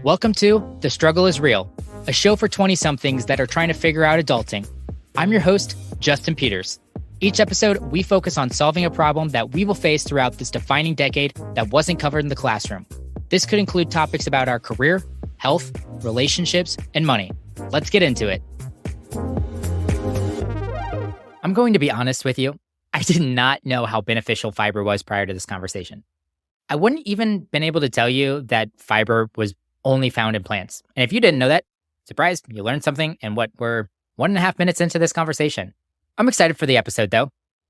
Welcome to The Struggle is Real, a show for 20-somethings that are trying to figure out adulting. I'm your host, Justin Peters. Each episode, we focus on solving a problem that we will face throughout this defining decade that wasn't covered in the classroom. This could include topics about our career, health, relationships, and money. Let's get into it. I'm going to be honest with you. I did not know how beneficial fiber was prior to this conversation. I wouldn't even been able to tell you that fiber was only found in plants. And if you didn't know that, surprise, you learned something in what we're 1.5 minutes into this conversation. I'm excited for the episode though.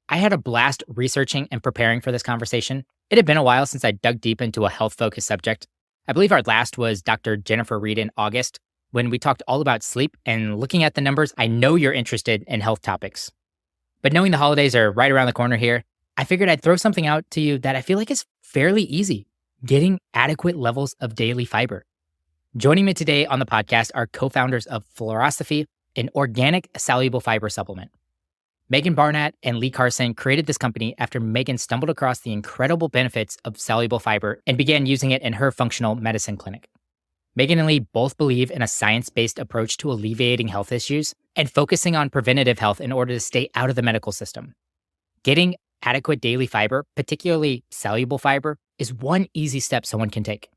I had a blast researching and preparing for this conversation. It had been a while since I dug deep into a health-focused subject. I believe our last was Dr. Jennifer Reid in August, when we talked all about sleep, and looking at the numbers, I know you're interested in health topics. But knowing the holidays are right around the corner here, I figured I'd throw something out to you that I feel like is fairly easy: getting adequate levels of daily fiber. Joining me today on the podcast are co-founders of Florasophy, an organic soluble fiber supplement. Barnett and Lee Carson created this company after Megan stumbled across the incredible benefits of soluble fiber and began using it in her functional medicine clinic. Megan and Lee both believe in a science-based approach to alleviating health issues and focusing on preventative health in order to stay out of the medical system. Getting adequate daily fiber, particularly soluble fiber, is one easy step someone can take.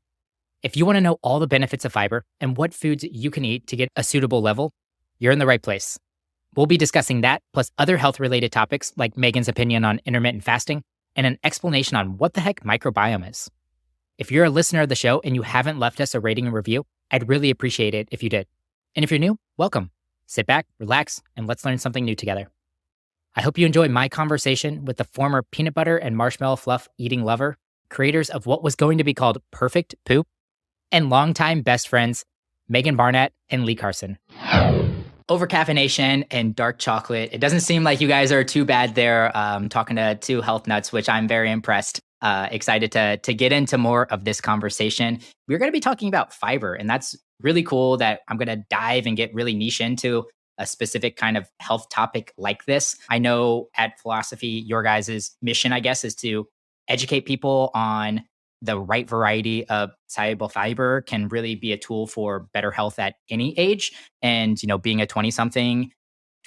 If you want to know all the benefits of fiber and what foods you can eat to get a suitable level, you're in the right place. We'll be discussing that, plus other health-related topics like Megan's opinion on intermittent fasting and an explanation on what the heck microbiome is. If you're a listener of the show and you haven't left us a rating and review, I'd really appreciate it if you did. And if you're new, welcome. Sit back, relax, and let's learn something new together. I hope you enjoyed my conversation with the former peanut butter and marshmallow fluff eating lover, creators of what was going to be called Perfect Poop, and longtime best friends, Barnett and Lee Carson. Overcaffeination and dark chocolate. It doesn't seem like you guys are too bad there, talking to two health nuts, which I'm very impressed. Excited to get into more of this conversation. We're going to be talking about fiber, and that's really cool that I'm going to dive and get really niche into a specific kind of health topic like this. I know at Florasophy, your guys' mission, I guess, is to educate people on the right variety of soluble fiber can really be a tool for better health at any age. And, being a 20-something,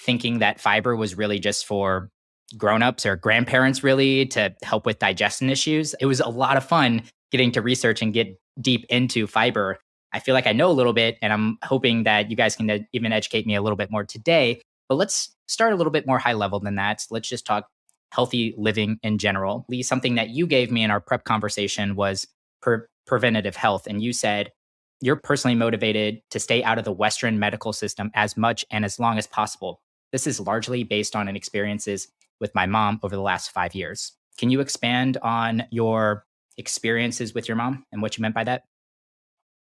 thinking that fiber was really just for grownups or grandparents really to help with digestion issues. It was a lot of fun getting to research and get deep into fiber. I feel like I know a little bit, and I'm hoping that you guys can even educate me a little bit more today. But let's start a little bit more high level than that. Let's just talk healthy living in general. Lee, something that you gave me in our prep conversation was preventative health. And you said you're personally motivated to stay out of the Western medical system as much and as long as possible. This is largely based on experiences with my mom over the last 5 years. Can you expand on your experiences with your mom and what you meant by that?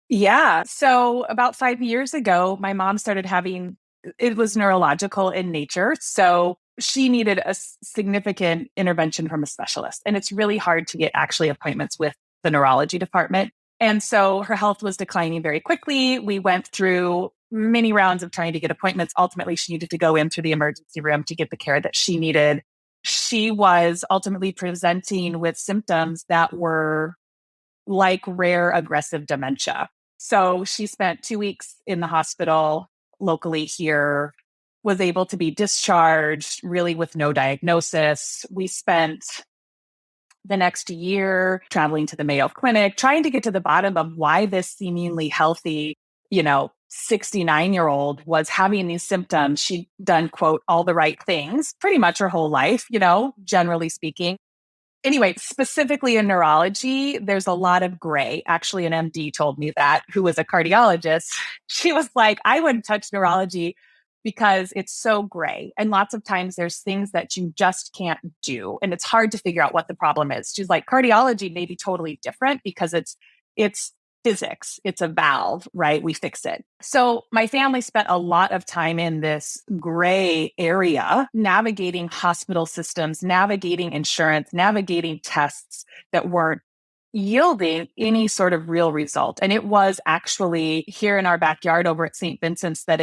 Yeah. So about 5 years ago, my mom started having, it was neurological in nature. So she needed a significant intervention from a specialist. And it's really hard to get actually appointments with the neurology department. And so her health was declining very quickly. We went through many rounds of trying to get appointments. Ultimately, she needed to go into the emergency room to get the care that she needed. She was ultimately presenting with symptoms that were like rare aggressive dementia. So she spent 2 weeks in the hospital locally here, was able to be discharged really with no diagnosis. We spent the next year traveling to the Mayo Clinic, trying to get to the bottom of why this seemingly healthy, 69-year-old was having these symptoms. She'd done, quote, all the right things pretty much her whole life, generally speaking. Anyway, specifically in neurology, there's a lot of gray. Actually, an MD told me that, who was a cardiologist. She was like, I wouldn't touch neurology because it's so gray. And lots of times there's things that you just can't do. And it's hard to figure out what the problem is. She's like, cardiology may be totally different because it's physics. It's a valve, right? We fix it. So my family spent a lot of time in this gray area, navigating hospital systems, navigating insurance, navigating tests that weren't yielding any sort of real result. And it was actually here in our backyard over at St. Vincent's that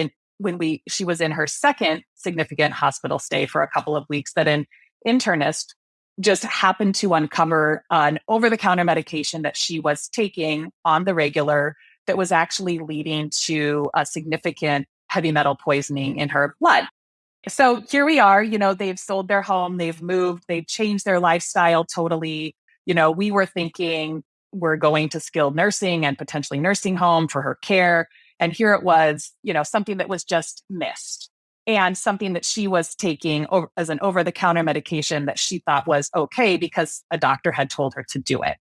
she was in her second significant hospital stay for a couple of weeks, that an internist just happened to uncover an over-the-counter medication that she was taking on the regular that was actually leading to a significant heavy metal poisoning in her blood. So here we are, they've sold their home, they've moved, they've changed their lifestyle totally. We were thinking we're going to skilled nursing and potentially nursing home for her care. And here it was, something that was just missed and something that she was taking as an over the counter medication that she thought was okay because a doctor had told her to do it.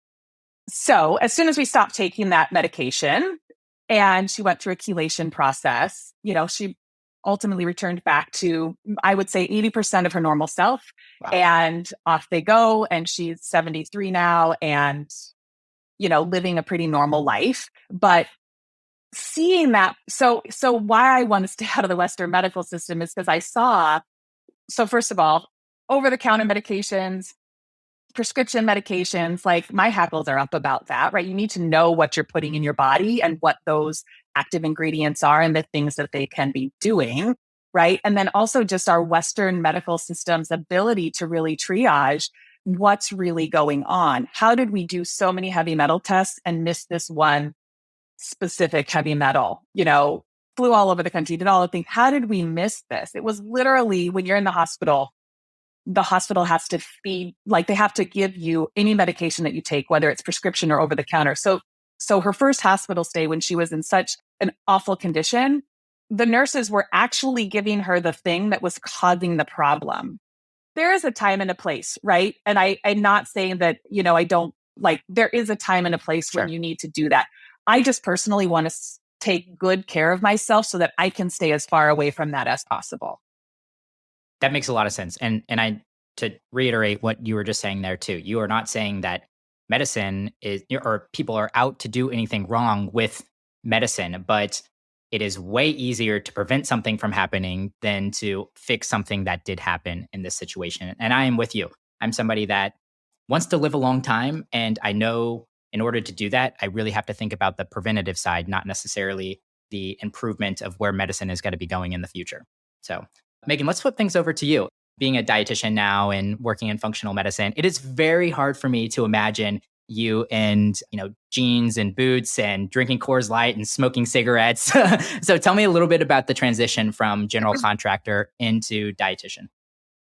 So as soon as we stopped taking that medication and she went through a chelation process, she ultimately returned back to, I would say, 80% of her normal self. Wow. And off they go. And she's 73 now and, living a pretty normal life. But seeing that, so why I want to stay out of the Western medical system is because I saw, so first of all, over-the-counter medications, prescription medications, like my hackles are up about that, right? You need to know what you're putting in your body and what those active ingredients are and the things that they can be doing, right? And then also just our Western medical system's ability to really triage what's really going on. How did we do so many heavy metal tests and miss this one specific heavy metal? Flew all over the country, did all the things. How did we miss this? It was literally when you're in the hospital has to feed, like they have to give you any medication that you take, whether it's prescription or over the counter. So her first hospital stay, when she was in such an awful condition, the nurses were actually giving her the thing that was causing the problem. There is a time and a place, right? And I'm not saying that, I don't there is a time and a place Sure. when you need to do that. I just personally want to take good care of myself so that I can stay as far away from that as possible. That makes a lot of sense. And I, to reiterate what you were just saying there too, you are not saying that medicine is, or people are out to do anything wrong with medicine, but it is way easier to prevent something from happening than to fix something that did happen in this situation. And I am with you. I'm somebody that wants to live a long time. And I know in order to do that, I really have to think about the preventative side, not necessarily the improvement of where medicine is going to be going in the future. So, Megan, let's flip things over to you. Being a dietitian now and working in functional medicine, it is very hard for me to imagine you in, jeans and boots and drinking Coors Light and smoking cigarettes. So tell me a little bit about the transition from general contractor into dietitian.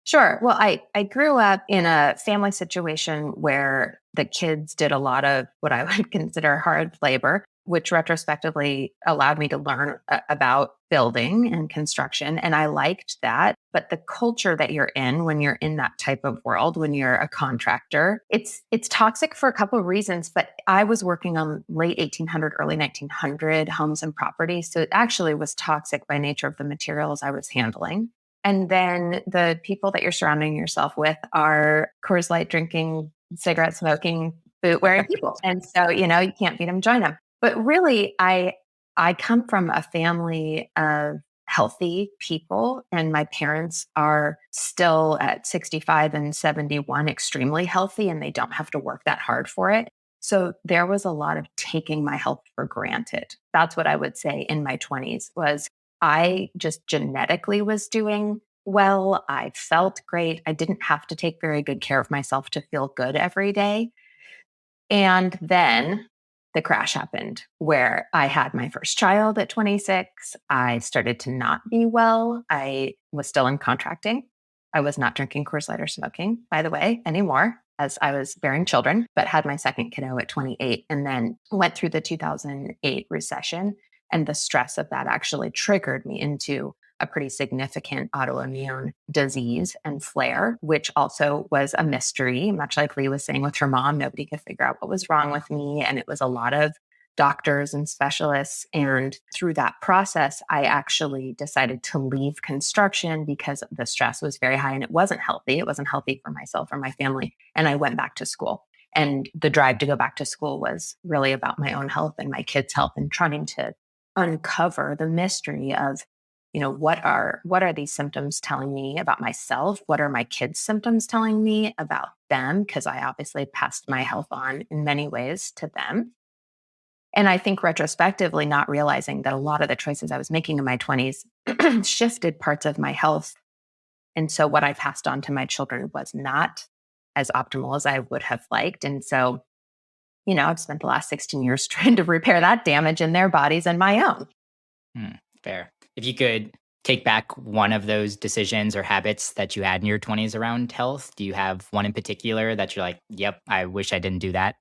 Sure. Well, I grew up in a family situation where the kids did a lot of what I would consider hard labor, which retrospectively allowed me to learn about building and construction. And I liked that. But the culture that you're in when you're in that type of world, when you're a contractor, it's toxic for a couple of reasons. But I was working on late 1800, early 1900 homes and properties. So it actually was toxic by nature of the materials I was handling. And then the people that you're surrounding yourself with are Coors Light drinking, cigarette smoking, boot wearing people. And so, you can't beat them, join them. But really, I come from a family of healthy people, and my parents are still at 65 and 71 extremely healthy, and they don't have to work that hard for it. So there was a lot of taking my health for granted. That's what I would say in my 20s was I just genetically was doing well. I felt great. I didn't have to take very good care of myself to feel good every day. And then the crash happened where I had my first child at 26. I started to not be well. I was still in contracting. I was not drinking Coors Light or smoking, by the way, anymore, as I was bearing children, but had my second kiddo at 28 and then went through the 2008 recession. And the stress of that actually triggered me into a pretty significant autoimmune disease and flare, which also was a mystery. Much like Lee was saying with her mom, nobody could figure out what was wrong with me. And it was a lot of doctors and specialists. And through that process, I actually decided to leave construction because the stress was very high and it wasn't healthy. It wasn't healthy for myself or my family. And I went back to school. And the drive to go back to school was really about my own health and my kids' health and trying to uncover the mystery of, what are these symptoms telling me about myself? What are my kids' symptoms telling me about them? Because I obviously passed my health on in many ways to them. And I think retrospectively, not realizing that a lot of the choices I was making in my 20s shifted parts of my health. And so what I passed on to my children was not as optimal as I would have liked. And so I've spent the last 16 years trying to repair that damage in their bodies and my own. Fair. If you could take back one of those decisions or habits that you had in your 20s around health, do you have one in particular that you're like, yep, I wish I didn't do that?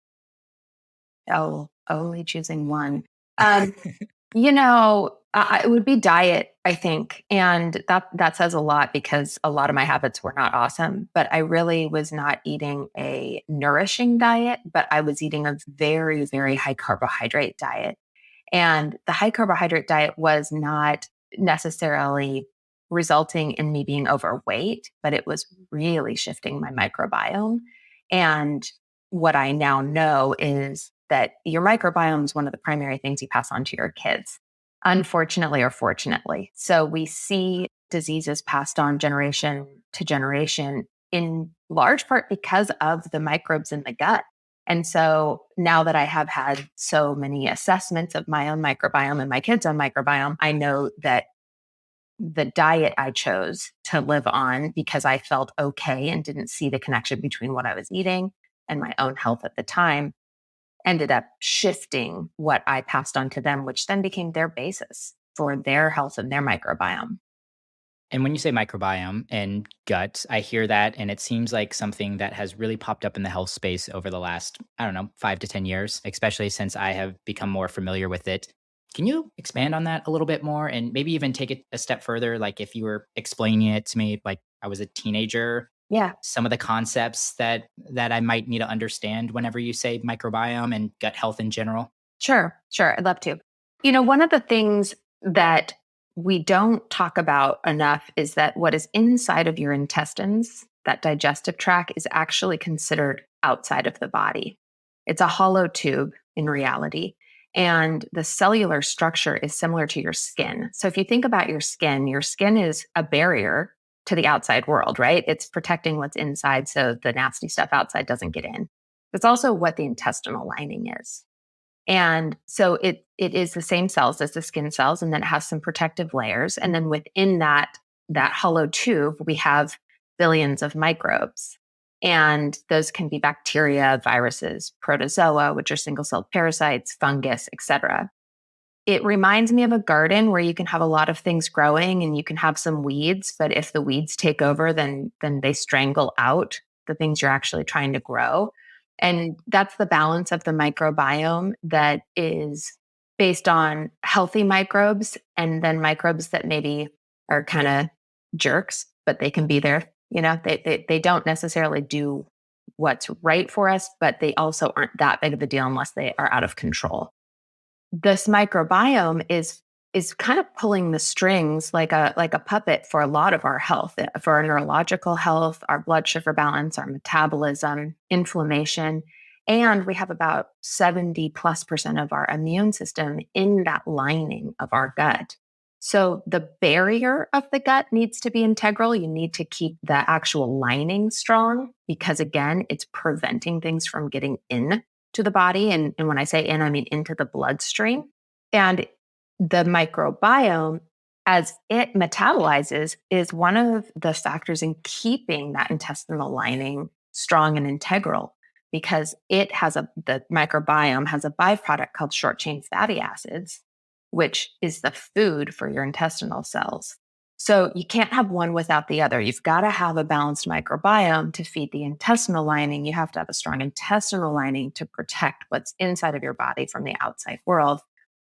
Oh, only choosing one. Um, it would be diet, I think. And that says a lot because a lot of my habits were not awesome, but I really was not eating a nourishing diet, but I was eating a very, very high carbohydrate diet. And the high carbohydrate diet was not necessarily resulting in me being overweight, but it was really shifting my microbiome. And what I now know is that your microbiome is one of the primary things you pass on to your kids, unfortunately or fortunately. So we see diseases passed on generation to generation in large part because of the microbes in the gut. And so now that I have had so many assessments of my own microbiome and my kids' own microbiome, I know that the diet I chose to live on because I felt okay and didn't see the connection between what I was eating and my own health at the time ended up shifting what I passed on to them, which then became their basis for their health and their microbiome. And when you say microbiome and gut, I hear that, and it seems like something that has really popped up in the health space over the last, I don't know, 5 to 10 years, especially since I have become more familiar with it. Can you expand on that a little bit more and maybe even take it a step further? Like if you were explaining it to me, like I was a teenager, Yeah, some of the concepts that I might need to understand whenever you say microbiome and gut health in general. sure. I'd love to. One of the things that we don't talk about enough is that what is inside of your intestines, that digestive tract, is actually considered outside of the body. It's a hollow tube in reality. And the cellular structure is similar to your skin. So if you think about your skin is a barrier to the outside world, right? It's protecting what's inside so the nasty stuff outside doesn't get in. It's also what the intestinal lining is. And so it is the same cells as the skin cells, and then it has some protective layers. And then within that hollow tube, we have billions of microbes. And those can be bacteria, viruses, protozoa, which are single-celled parasites, fungus, etc. It reminds me of a garden where you can have a lot of things growing and you can have some weeds, but if the weeds take over, then they strangle out the things you're actually trying to grow. And that's the balance of the microbiome that is based on healthy microbes and then microbes that maybe are kind of jerks, but they can be there. They don't necessarily do what's right for us, but they also aren't that big of a deal unless they are out of control. This microbiome is kind of pulling the strings like a puppet for a lot of our health, for our neurological health, our blood sugar balance, our metabolism, inflammation. And we have about 70+% of our immune system in that lining of our gut. So the barrier of the gut needs to be integral. You need to keep the actual lining strong because, again, it's preventing things from getting in to the body. And when I say in, I mean into the bloodstream. And the microbiome, as it metabolizes, is one of the factors in keeping that intestinal lining strong and integral because the microbiome has a byproduct called short chain fatty acids, which is the food for your intestinal cells. So you can't have one without the other. You've got to have a balanced microbiome to feed the intestinal lining. You have to have a strong intestinal lining to protect what's inside of your body from the outside world.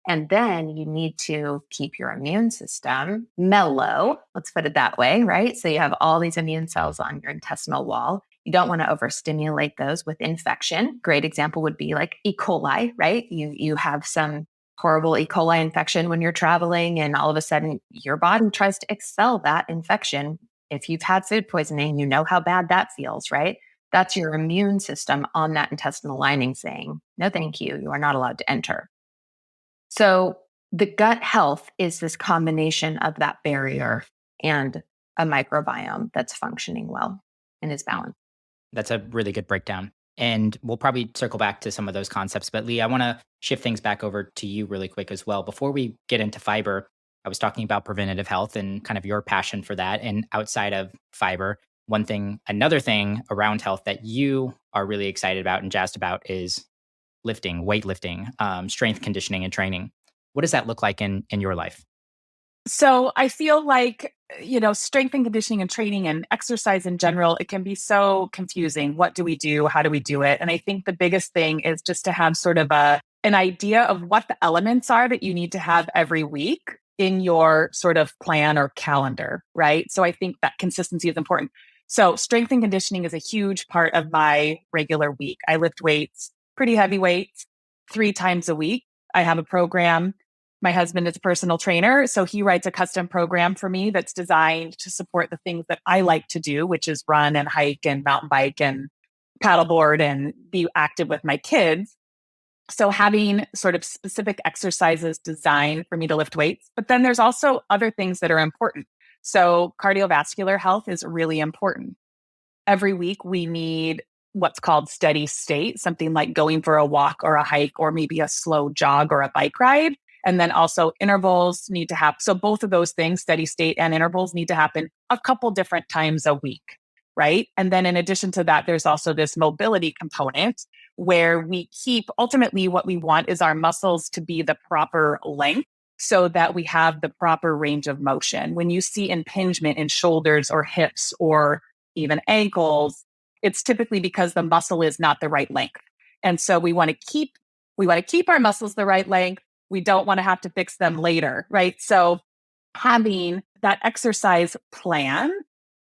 And then you need to keep your immune system mellow, let's put it that way, right? So you have all these immune cells on your intestinal wall. You don't want to overstimulate those with infection. Great example would be like E. coli, right? You have some horrible E. coli infection when you're traveling, and all of a sudden your body tries to expel that infection. If you've had food poisoning, you know how bad that feels, right? That's your immune system on that intestinal lining saying, no, thank you. You are not allowed to enter. So the gut health is this combination of that barrier and a microbiome that's functioning well and is balanced. That's a really good breakdown. And we'll probably circle back to some of those concepts. But Lee, I want to shift things back over to you really quick as well. Before we get into fiber, I was talking about preventative health and kind of your passion for that. And outside of fiber, another thing around health that you are really excited about and jazzed about is lifting, weightlifting, strength conditioning and training. What does that look like in your life? So I feel like, strength and conditioning and training and exercise in general, it can be so confusing. What do we do? How do we do it? And I think the biggest thing is just to have sort of an idea of what the elements are that you need to have every week in your sort of plan or calendar, right? So I think that consistency is important. So strength and conditioning is a huge part of my regular week. I lift weights, pretty heavy weights, 3 times a week. I have a program. My husband is a personal trainer, so he writes a custom program for me that's designed to support the things that I like to do, which is run and hike and mountain bike and paddleboard and be active with my kids. So having sort of specific exercises designed for me to lift weights, but then there's also other things that are important. So cardiovascular health is really important. Every week we need what's called steady state, something like going for a walk or a hike or maybe a slow jog or a bike ride. And then also intervals need to happen. So both of those things, steady state and intervals, need to happen a couple different times a week, right? And then in addition to that, there's also this mobility component where we keep, ultimately what we want is our muscles to be the proper length so that we have the proper range of motion. When you see impingement in shoulders or hips or even ankles, it's typically because the muscle is not the right length. And so we want to keep our muscles the right length. We don't want to have to fix them later, right? So having that exercise plan,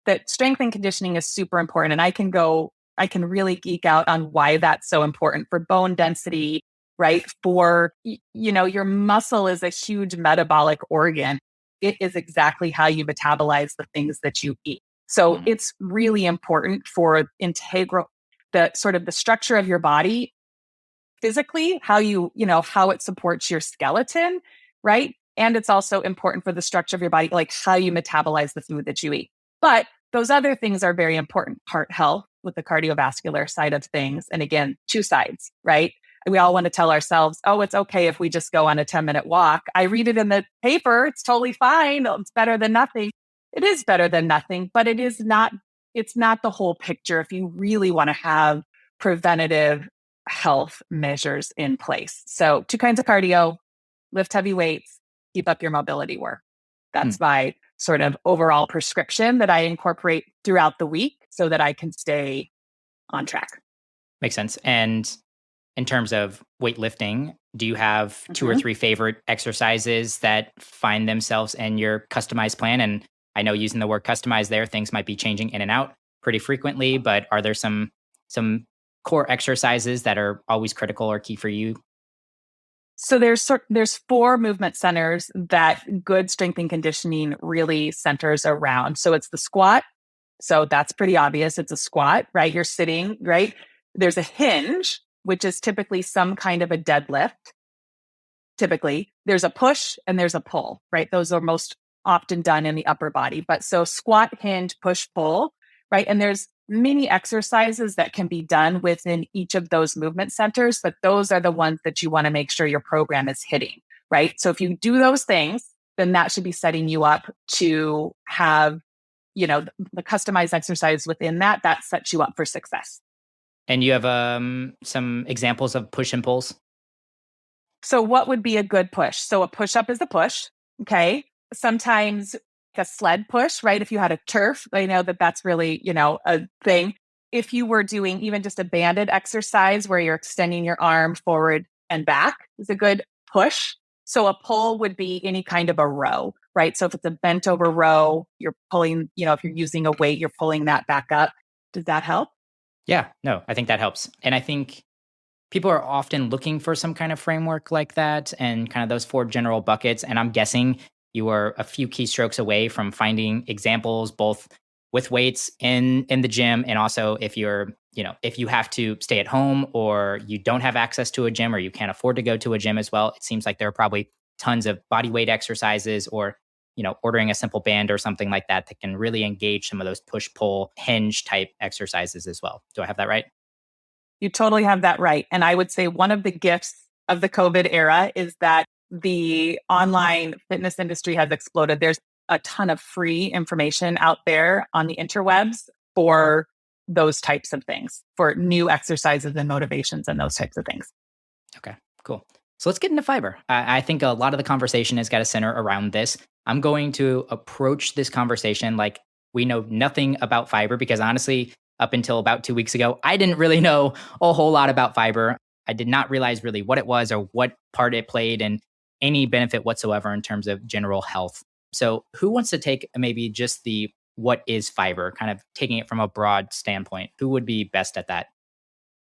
that strength and conditioning is super important. And I can really geek out on why that's so important for bone density, right? For, your muscle is a huge metabolic organ. It is exactly how you metabolize the things that you eat. So it's really important for the sort of the structure of your body physically, how it supports your skeleton, right? And it's also important for the structure of your body, like how you metabolize the food that you eat. But those other things are very important. Heart health with the cardiovascular side of things. And again, 2 sides, right? We all want to tell ourselves, oh, it's okay if we just go on a 10-minute walk. I read it in the paper. It's totally fine. It's better than nothing. It is better than nothing, but it's not the whole picture if you really want to have preventative health measures in place. So 2 kinds of cardio, lift heavy weights, keep up your mobility work. That's my sort of overall prescription that I incorporate throughout the week so that I can stay on track. Makes sense. And in terms of weightlifting, do you have 2 or 3 favorite exercises that find themselves in your customized plan? And I know using the word customized there, things might be changing in and out pretty frequently, but are there some core exercises that are always critical or key for you? So there's 4 movement centers that good strength and conditioning really centers around. So it's the squat. So that's pretty obvious. It's a squat, right? You're sitting, right? There's a hinge, which is typically some kind of a deadlift. Typically, there's a push and there's a pull, right? Those are most often done in the upper body. But so squat, hinge, push, pull, right? And there's many exercises that can be done within each of those movement centers, but those are the ones that you want to make sure your program is hitting, right? So if you do those things, then that should be setting you up to have, the customized exercise within that sets you up for success. And you have some examples of push and pulls? So what would be a good push? So a push-up is a push, okay? Sometimes a sled push, right? If you had a turf, I know that's really, a thing. If you were doing even just a banded exercise where you're extending your arm forward and back is a good push. So a pull would be any kind of a row, right? So if it's a bent over row, you're pulling, if you're using a weight, you're pulling that back up. Does that help? Yeah, no, I think that helps. And I think people are often looking for some kind of framework like that and kind of those 4 general buckets. And I'm guessing you are a few keystrokes away from finding examples, both with weights in the gym, and also if if you have to stay at home or you don't have access to a gym or you can't afford to go to a gym as well. It seems like there are probably tons of body weight exercises or, ordering a simple band or something like that that can really engage some of those push-pull hinge type exercises as well. Do I have that right? You totally have that right. And I would say one of the gifts of the COVID era is that the online fitness industry has exploded. There's a ton of free information out there on the interwebs for those types of things, for new exercises and motivations and those types of things. Okay, cool. So let's get into fiber. I think a lot of the conversation has got to center around this. I'm going to approach this conversation like we know nothing about fiber because honestly, up until about 2 weeks ago, I didn't really know a whole lot about fiber. I did not realize really what it was or what part it played in any benefit whatsoever in terms of general health. So, who wants to take maybe just the what is fiber, kind of taking it from a broad standpoint? Who would be best at that?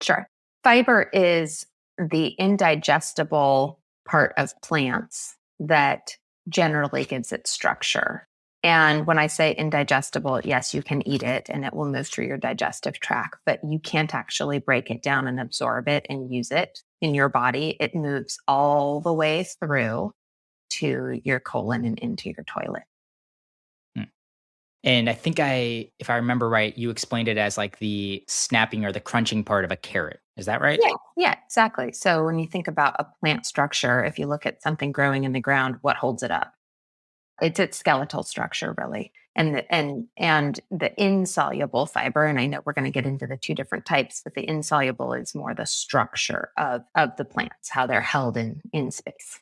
Sure. Fiber is the indigestible part of plants that generally gives it structure. And when I say indigestible, yes, you can eat it and it will move through your digestive tract, but you can't actually break it down and absorb it and use it in your body. It moves all the way through to your colon and into your toilet. Hmm. And I think if I remember right, you explained it as like the snapping or the crunching part of a carrot. Is that right? Yeah, exactly. So when you think about a plant structure, if you look at something growing in the ground, what holds it up? It's its skeletal structure, really. And the insoluble fiber, and I know we're going to get into the two different types, but the insoluble is more the structure of the plants, how they're held in space.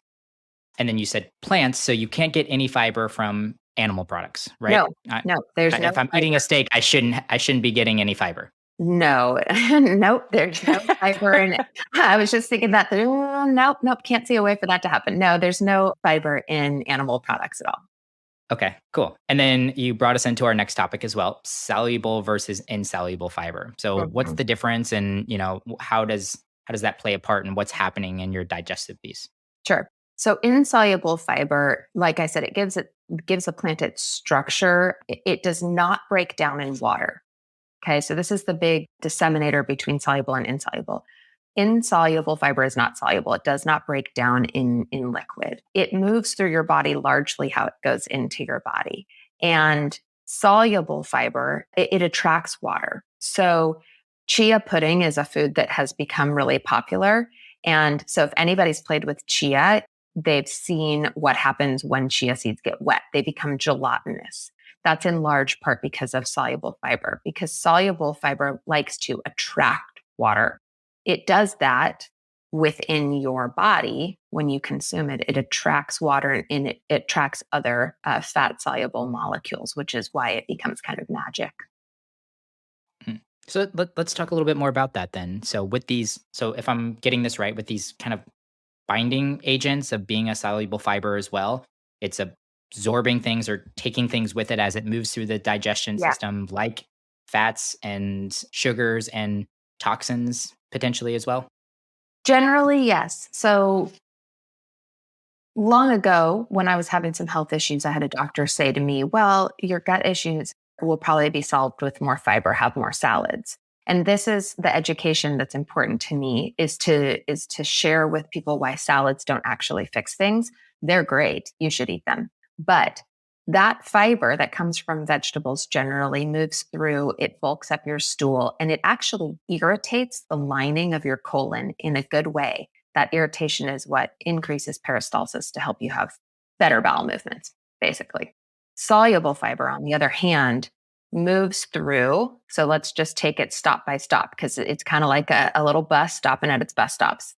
And then you said plants, so you can't get any fiber from animal products, right? No, no, there's no If I'm eating a fiber. steak, I shouldn't be getting any fiber. No, nope, there's no fiber in it. I was just thinking that, nope, can't see a way for that to happen. No, there's no fiber in animal products at all. Okay, cool. And then you brought us into our next topic as well, soluble versus insoluble fiber. So what's Mhm. the difference and, how does that play a part in what's happening in your digestive piece? Sure. So insoluble fiber, like I said, it gives a plant its structure. It does not break down in water. Okay, so this is the big disseminator between soluble and insoluble. Insoluble fiber is not soluble. It does not break down in liquid. It moves through your body largely how it goes into your body. And soluble fiber, it attracts water. So chia pudding is a food that has become really popular. And so if anybody's played with chia, they've seen what happens when chia seeds get wet. They become gelatinous. That's in large part because of soluble fiber, because soluble fiber likes to attract water. It does that within your body when you consume it. It attracts water and it attracts other fat soluble molecules, which is why it becomes kind of magic. Mm. So let's talk a little bit more about that then. So if I'm getting this right, with these kind of binding agents of being a soluble fiber as well, it's absorbing things or taking things with it as it moves through the digestion Yeah. system, like fats and sugars and toxins potentially as well. Generally, yes. So long ago, when I was having some health issues, I had a doctor say to me, well, your gut issues will probably be solved with more fiber, have more salads. And this is the education that's important to me is to share with people why salads don't actually fix things. They're great. You should eat them. But that fiber that comes from vegetables generally moves through, it bulks up your stool, and it actually irritates the lining of your colon in a good way. That irritation is what increases peristalsis to help you have better bowel movements, basically. Soluble fiber, on the other hand, moves through. So let's just take it stop by stop because it's kind of like a little bus stopping at its bus stops.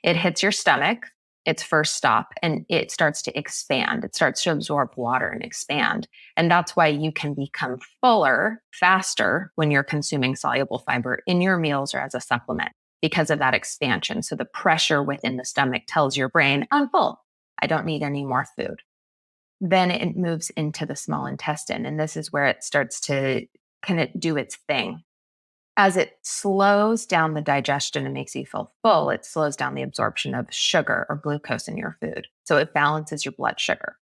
It hits your stomach, its first stop, and it starts to expand. It starts to absorb water and expand. And that's why you can become fuller faster when you're consuming soluble fiber in your meals or as a supplement because of that expansion. So the pressure within the stomach tells your brain, I'm full. I don't need any more food. Then it moves into the small intestine. And this is where it starts to kind of do its thing. As it slows down the digestion and makes you feel full, it slows down the absorption of sugar or glucose in your food. So it balances your blood sugar.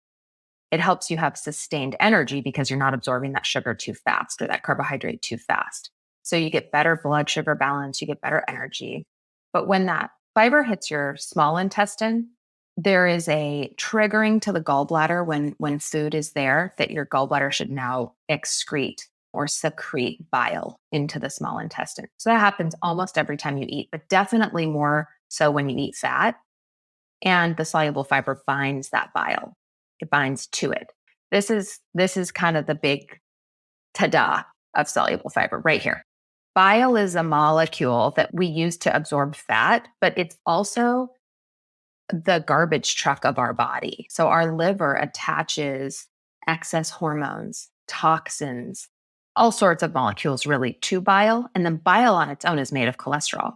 It helps you have sustained energy because you're not absorbing that sugar too fast or that carbohydrate too fast. So you get better blood sugar balance, you get better energy. But when that fiber hits your small intestine, there is a triggering to the gallbladder when food is there that your gallbladder should now excrete or secrete bile into the small intestine. So that happens almost every time you eat, but definitely more so when you eat fat. And the soluble fiber binds that bile. It binds to it. This is kind of the big ta-da of soluble fiber right here. Bile is a molecule that we use to absorb fat, but it's also the garbage truck of our body. So our liver attaches excess hormones, toxins, all sorts of molecules really to bile. And then bile on its own is made of cholesterol.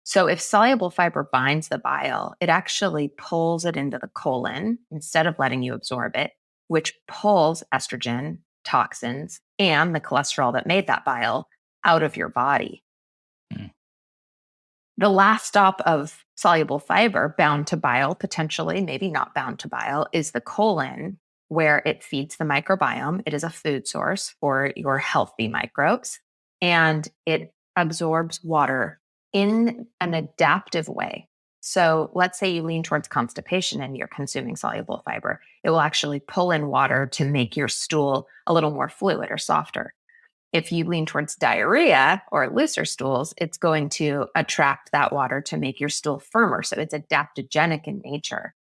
So if soluble fiber binds the bile, it actually pulls it into the colon instead of letting you absorb it, which pulls estrogen, toxins, and the cholesterol that made that bile out of your body. Mm. The last stop of soluble fiber bound to bile, potentially, maybe not bound to bile, is the colon, where it feeds the microbiome. It is a food source for your healthy microbes, and it absorbs water in an adaptive way. So let's say you lean towards constipation and you're consuming soluble fiber. It will actually pull in water to make your stool a little more fluid or softer. If you lean towards diarrhea or looser stools, it's going to attract that water to make your stool firmer. So it's adaptogenic in nature.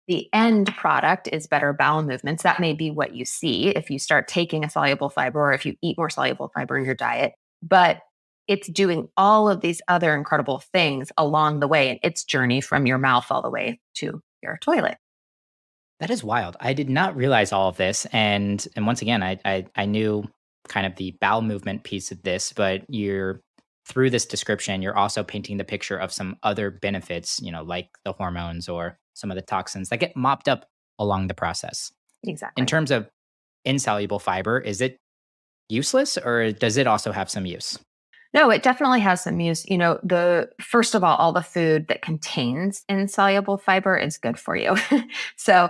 The end product is better bowel movements. That may be what you see if you start taking a soluble fiber or if you eat more soluble fiber in your diet. But it's doing all of these other incredible things along the way in its journey from your mouth all the way to your toilet. That is wild. I did not realize all of this. And once again, I knew kind of the bowel movement piece of this, but you're through this description, you're also painting the picture of some other benefits, like the hormones or some of the toxins that get mopped up along the process. Exactly. In terms of insoluble fiber, is it useless or does it also have some use? No, it definitely has some use. First of all the food that contains insoluble fiber is good for you. So,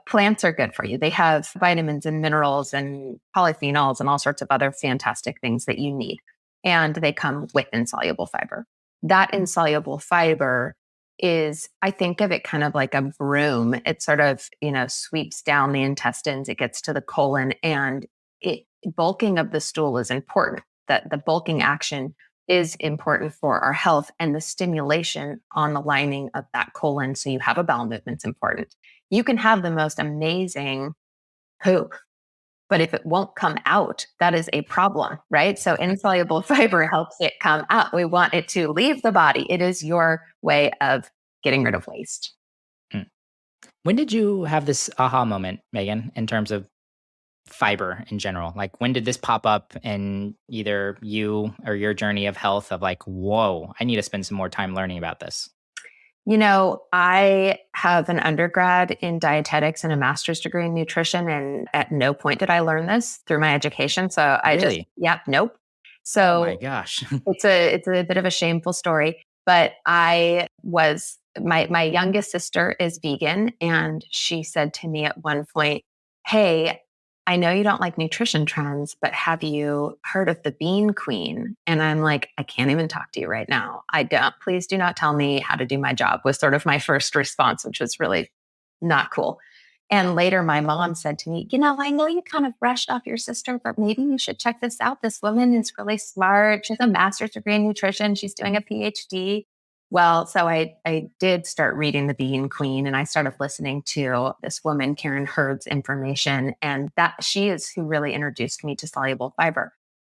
plants are good for you. They have vitamins and minerals and polyphenols and all sorts of other fantastic things that you need. And they come with insoluble fiber. That insoluble fiber I think of it kind of like a broom. It sort of, sweeps down the intestines, it gets to the colon, and bulking of the stool is important. That the bulking action is important for our health, and the stimulation on the lining of that colon, so you have a bowel movement, is important. You can have the most amazing poop, but if it won't come out, that is a problem, right? So insoluble fiber helps it come out. We want it to leave the body. It is your way of getting rid of waste. Hmm. When did you have this aha moment, Megan, in terms of fiber in general? Like, when did this pop up in either you or your journey of health of like, whoa, I need to spend some more time learning about this? I have an undergrad in dietetics and a master's degree in nutrition. And at no point did I learn this through my education. So Really? nope. Oh my So gosh. it's a bit of a shameful story, but my youngest sister is vegan, and she said to me at one point, "Hey, I know you don't like nutrition trends, but have you heard of the Bean Queen?" And I'm like, "I can't even talk to you right now. Please do not tell me how to do my job," was sort of my first response, which was really not cool. And later my mom said to me, "I know you kind of brushed off your sister, but maybe you should check this out. This woman is really smart. She has a master's degree in nutrition. She's doing a PhD." Well, so I did start reading The Bean Queen, and I started listening to this woman, Karen Hurd's information. And that she is who really introduced me to soluble fiber.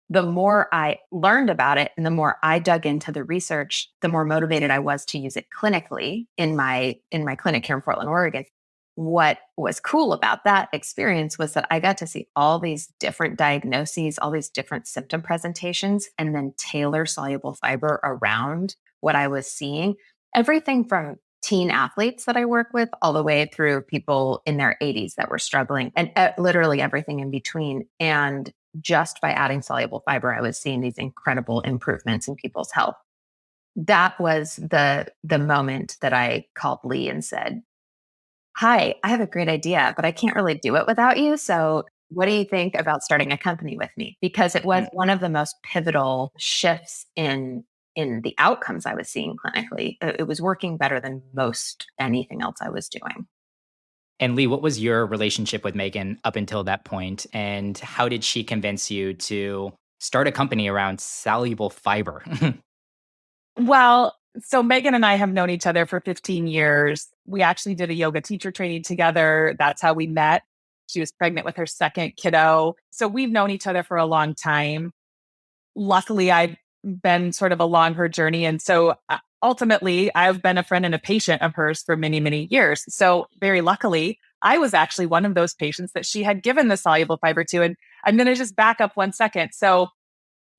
The more I learned about it and the more I dug into the research, the more motivated I was to use it clinically in my clinic here in Portland, Oregon. What was cool about that experience was that I got to see all these different diagnoses, all these different symptom presentations, and then tailor soluble fiber around what I was seeing. Everything from teen athletes that I work with all the way through people in their 80s that were struggling, and literally everything in between. And just by adding soluble fiber, I was seeing these incredible improvements in people's health. That was the moment that I called Lee and said, "Hi, I have a great idea, but I can't really do it without you. So what do you think about starting a company with me?" Because it was one of the most pivotal shifts in the outcomes I was seeing clinically. It was working better than most anything else I was doing. And Lee, what was your relationship with Megan up until that point, and how did she convince you to start a company around soluble fiber? Well, so Megan and I have known each other for 15 years. We actually did a yoga teacher training together. That's how we met. She was pregnant with her second kiddo. So we've known each other for a long time. luckily I've been sort of along her journey. And so ultimately, I've been a friend and a patient of hers for many, many years. So very luckily, I was actually one of those patients that she had given the soluble fiber to. And I'm going to just back up 1 second. So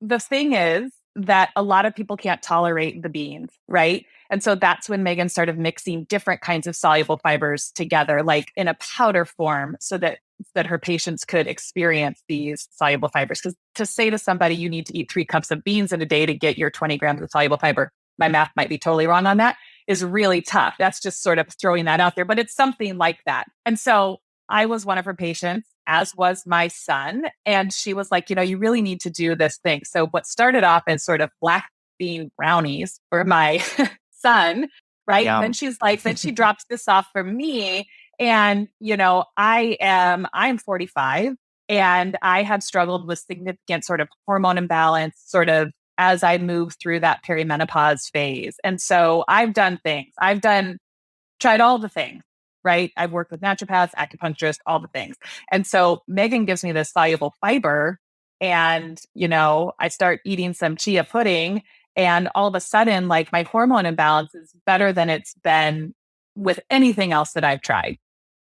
the thing is that a lot of people can't tolerate the beans, right? And so that's when Megan started mixing different kinds of soluble fibers together, like in a powder form, so that her patients could experience these soluble fibers. Because to say to somebody, you need to eat 3 cups of beans in a day to get your 20 grams of soluble fiber, my math might be totally wrong on that, is really tough. That's just sort of throwing that out there, but it's something like that. And so I was one of her patients, as was my son. And she was like, you really need to do this thing. So what started off as sort of black bean brownies for my son, right? Yum. Then she drops this off for me. And, I'm 45 and I have struggled with significant sort of hormone imbalance, sort of as I move through that perimenopause phase. And so I've done things. Tried all the things, right? I've worked with naturopaths, acupuncturists, all the things. And so Megan gives me this soluble fiber and, I start eating some chia pudding and all of a sudden, like my hormone imbalance is better than it's been with anything else that I've tried.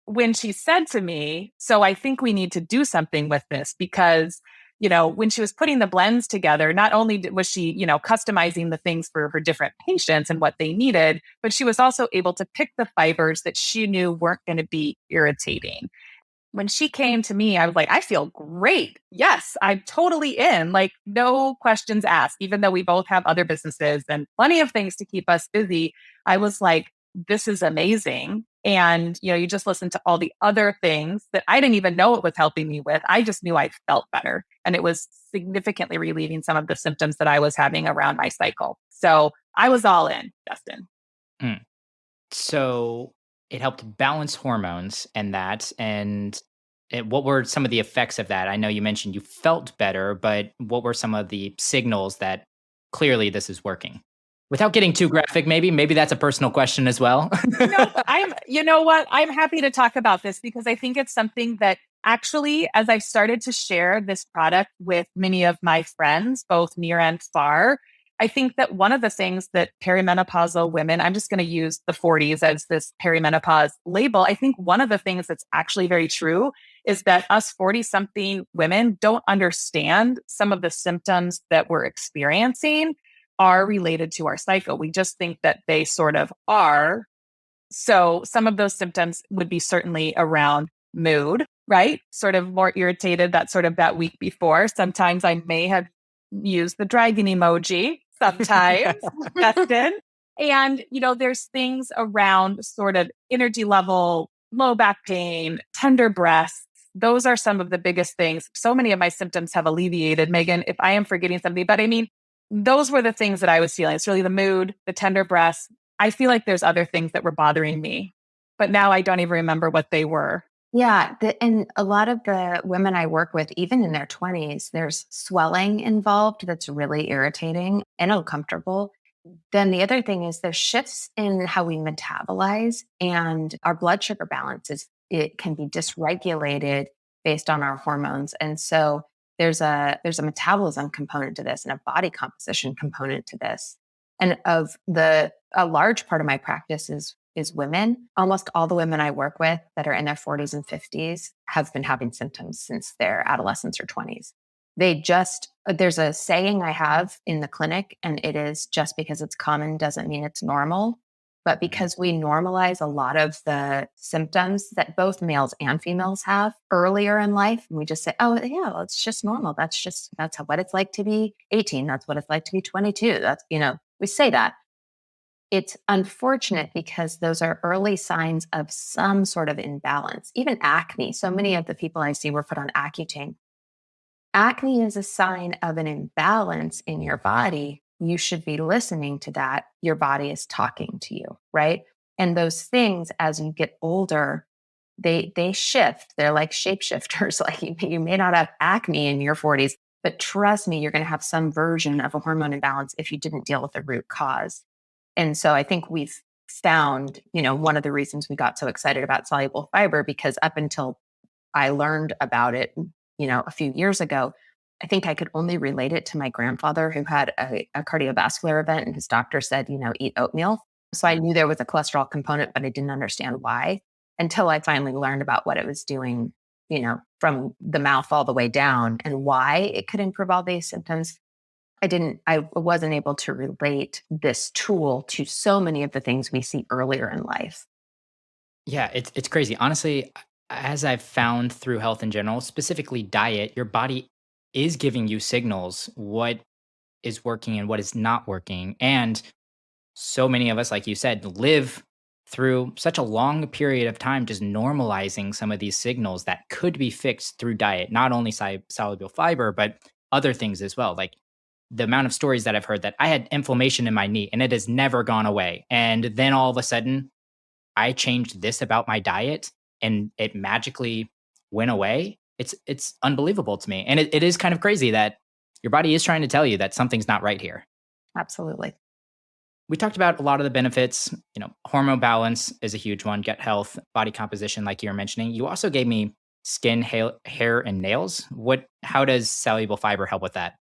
When she said to me, so I think we need to do something with this because, when she was putting the blends together, not only was she, customizing the things for her different patients and what they needed, but she was also able to pick the fibers that she knew weren't going to be irritating. When she came to me, I was like, I feel great. Yes, I'm totally in, like no questions asked, even though we both have other businesses and plenty of things to keep us busy. I was like, this is amazing. And, you just listen to all the other things that I didn't even know it was helping me with. I just knew I felt better. And it was significantly relieving some of the symptoms that I was having around my cycle. So I was all in, Justin. Mm. So it helped balance hormones and what were some of the effects of that? I know you mentioned you felt better, but what were some of the signals that clearly this is working? Without getting too graphic, maybe that's a personal question as well. You know what? I'm happy to talk about this because I think it's something that actually, as I started to share this product with many of my friends, both near and far, I think that one of the things that perimenopausal women, I'm just going to use the 40s as this perimenopause label. I think one of the things that's actually very true is that us 40 something women don't understand some of the symptoms that we're experiencing are related to our cycle. We just think that they sort of are. So some of those symptoms would be certainly around mood, right? Sort of more irritated that week before. Sometimes I may have used the dragon emoji, sometimes, Justin. And, there's things around sort of energy level, low back pain, tender breasts. Those are some of the biggest things. So many of my symptoms have alleviated, Megan, if I am forgetting something. But I mean, those were the things that I was feeling. It's really the mood, the tender breasts. I feel like there's other things that were bothering me, but now I don't even remember what they were. Yeah. And a lot of the women I work with, even in their 20s, there's swelling involved that's really irritating and uncomfortable. Then the other thing is there's shifts in how we metabolize and our blood sugar balance it can be dysregulated based on our hormones. And so there's a metabolism component to this and a body composition component to this. And a large part of my practice is women. Almost all the women I work with that are in their 40s and 50s have been having symptoms since their adolescence or 20s. There's a saying I have in the clinic, and it is just because it's common doesn't mean it's normal. But because we normalize a lot of the symptoms that both males and females have earlier in life, and we just say, oh, yeah, well, it's just normal. That's what it's like to be 18. That's what it's like to be 22. We say that. It's unfortunate because those are early signs of some sort of imbalance, even acne. So many of the people I see were put on Accutane. Acne is a sign of an imbalance in your body. You should be listening to that. Your body is talking to you, right? And those things, as you get older, they shift. They're like shapeshifters. Like you may not have acne in your 40s, but trust me, you're going to have some version of a hormone imbalance if you didn't deal with the root cause. And so I think we've found, one of the reasons we got so excited about soluble fiber, because up until I learned about it, a few years ago, I think I could only relate it to my grandfather who had a cardiovascular event and his doctor said, eat oatmeal. So I knew there was a cholesterol component, but I didn't understand why until I finally learned about what it was doing, from the mouth all the way down and why it could improve all these symptoms. I wasn't able to relate this tool to so many of the things we see earlier in life. Yeah, it's crazy. Honestly, as I've found through health in general, specifically diet, your body is giving you signals what is working and what is not working. And so many of us, like you said, live through such a long period of time just normalizing some of these signals that could be fixed through diet, not only soluble fiber, but other things as well. Like the amount of stories that I've heard that I had inflammation in my knee and it has never gone away. And then all of a sudden, I changed this about my diet and it magically went away. It's unbelievable to me. And it is kind of crazy that your body is trying to tell you that something's not right here. Absolutely. We talked about a lot of the benefits. Hormone balance is a huge one, gut health, body composition, like you were mentioning. You also gave me skin, hair, and nails. How does soluble fiber help with that?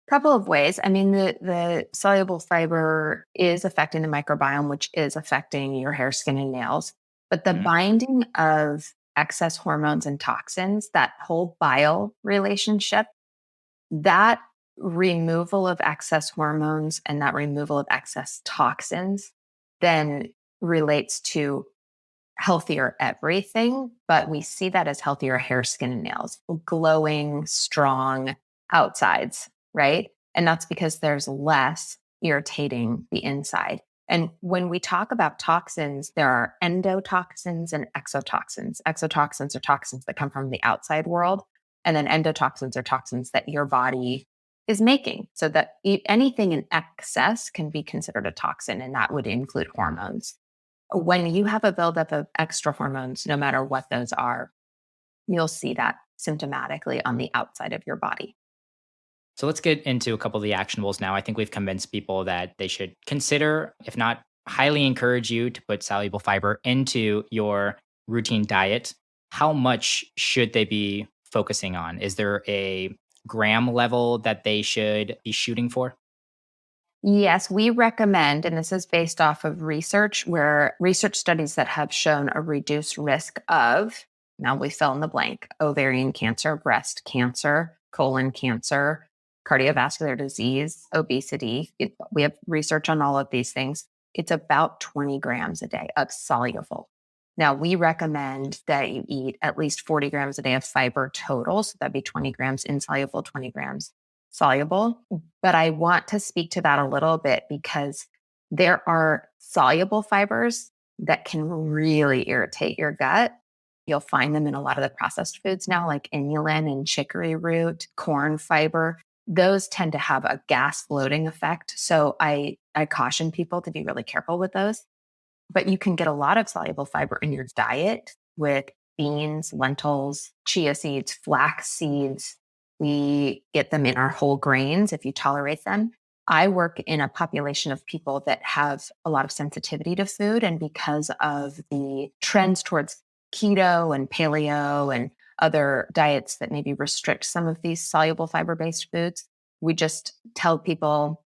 Couple of ways. I mean, the soluble fiber is affecting the microbiome, which is affecting your hair, skin, and nails. But the Mhm. binding of excess hormones and toxins, that whole bile relationship, that removal of excess hormones and that removal of excess toxins then relates to healthier everything. But we see that as healthier hair, skin, and nails, glowing, strong outsides, right? And that's because there's less irritating the inside. And when we talk about toxins, there are endotoxins and exotoxins. Exotoxins are toxins that come from the outside world. And then endotoxins are toxins that your body is making. So that anything in excess can be considered a toxin, and that would include hormones. When you have a buildup of extra hormones, no matter what those are, you'll see that symptomatically on the outside of your body. So let's get into a couple of the actionables now. I think we've convinced people that they should consider, if not highly encourage you to put soluble fiber into your routine diet. How much should they be focusing on? Is there a gram level that they should be shooting for? Yes, we recommend, and this is based off of research, where research studies that have shown a reduced risk of, now we fill in the blank, ovarian cancer, breast cancer, colon cancer, cardiovascular disease, obesity. We have research on all of these things. It's about 20 grams a day of soluble. Now, we recommend that you eat at least 40 grams a day of fiber total. So that'd be 20 grams insoluble, 20 grams soluble. But I want to speak to that a little bit because there are soluble fibers that can really irritate your gut. You'll find them in a lot of the processed foods now, like inulin and chicory root, corn fiber. Those tend to have a gas bloating effect. So I caution people to be really careful with those. But you can get a lot of soluble fiber in your diet with beans, lentils, chia seeds, flax seeds. We get them in our whole grains if you tolerate them. I work in a population of people that have a lot of sensitivity to food. And because of the trends towards keto and paleo and other diets that maybe restrict some of these soluble fiber based foods, we just tell people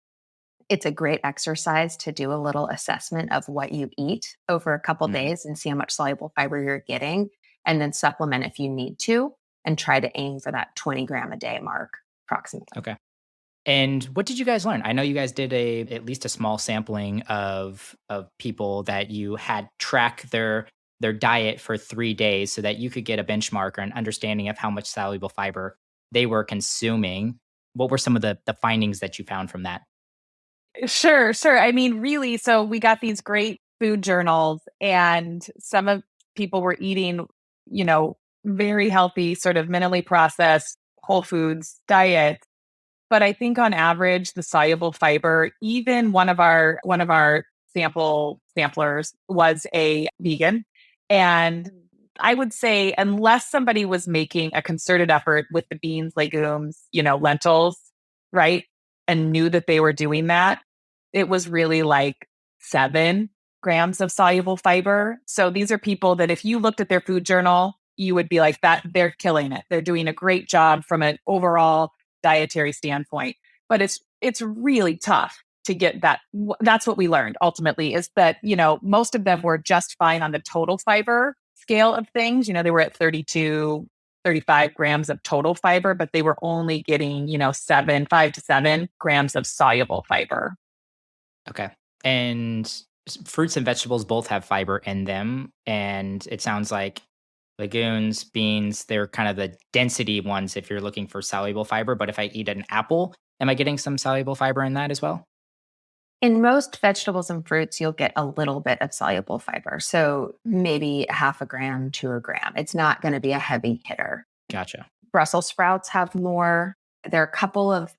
it's a great exercise to do a little assessment of what you eat over a couple Mhm. days and see how much soluble fiber you're getting, and then supplement if you need to, and try to aim for that 20 gram a day mark approximately. Okay. And what did you guys learn? I know you guys did at least a small sampling of people that you had track their diet for 3 days so that you could get a benchmark or an understanding of how much soluble fiber they were consuming. What were some of the findings that you found from that? Sure, sure. I mean, really, so we got these great food journals, and some of people were eating, very healthy, sort of minimally processed whole foods diet. But I think on average, the soluble fiber, even one of our samplers was a vegan. And I would say unless somebody was making a concerted effort with the beans, legumes, lentils, right? And knew that they were doing that, it was really like 7 grams of soluble fiber. So these are people that if you looked at their food journal, you would be like that, they're killing it. They're doing a great job from an overall dietary standpoint. But it's really tough to get that. That's what we learned ultimately, is that, most of them were just fine on the total fiber scale of things. They were at 32, 35 grams of total fiber, but they were only getting, 5 to 7 grams of soluble fiber. Okay. And fruits and vegetables both have fiber in them. And it sounds like legumes, beans, they're kind of the density ones if you're looking for soluble fiber. But if I eat an apple, am I getting some soluble fiber in that as well? In most vegetables and fruits, you'll get a little bit of soluble fiber. So maybe half a gram to a gram. It's not going to be a heavy hitter. Gotcha. Brussels sprouts have more. There are a couple of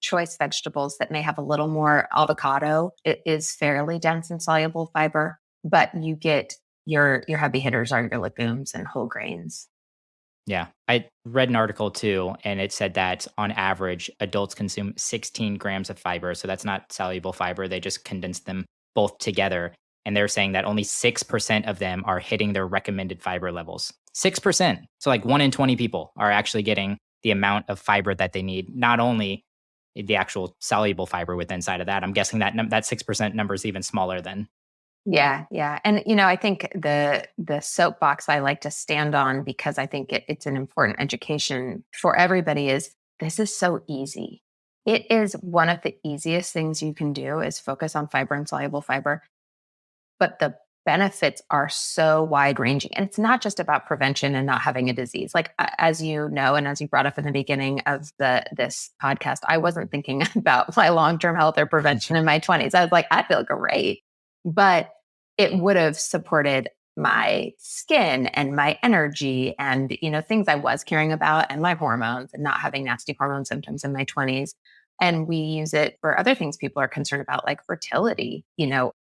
choice vegetables that may have a little more. Avocado, it is fairly dense in soluble fiber, but you get your heavy hitters are your legumes and whole grains. Yeah. I read an article too, and it said that on average, adults consume 16 grams of fiber. So that's not soluble fiber. They just condense them both together. And they're saying that only 6% of them are hitting their recommended fiber levels. 6%. So like 1 in 20 people are actually getting the amount of fiber that they need, not only the actual soluble fiber within inside of that. I'm guessing that that 6% number is even smaller than. Yeah, yeah. And I think the soapbox I like to stand on, because I think it's an important education for everybody, is this is so easy. It is one of the easiest things you can do is focus on fiber and soluble fiber. But the benefits are so wide ranging. And it's not just about prevention and not having a disease. Like, as you know, and as you brought up in the beginning of this podcast, I wasn't thinking about my long-term health or prevention in my 20s. I was like, I feel great. But it would have supported my skin and my energy and, things I was caring about, and my hormones, and not having nasty hormone symptoms in my 20s. And we use it for other things people are concerned about, like fertility,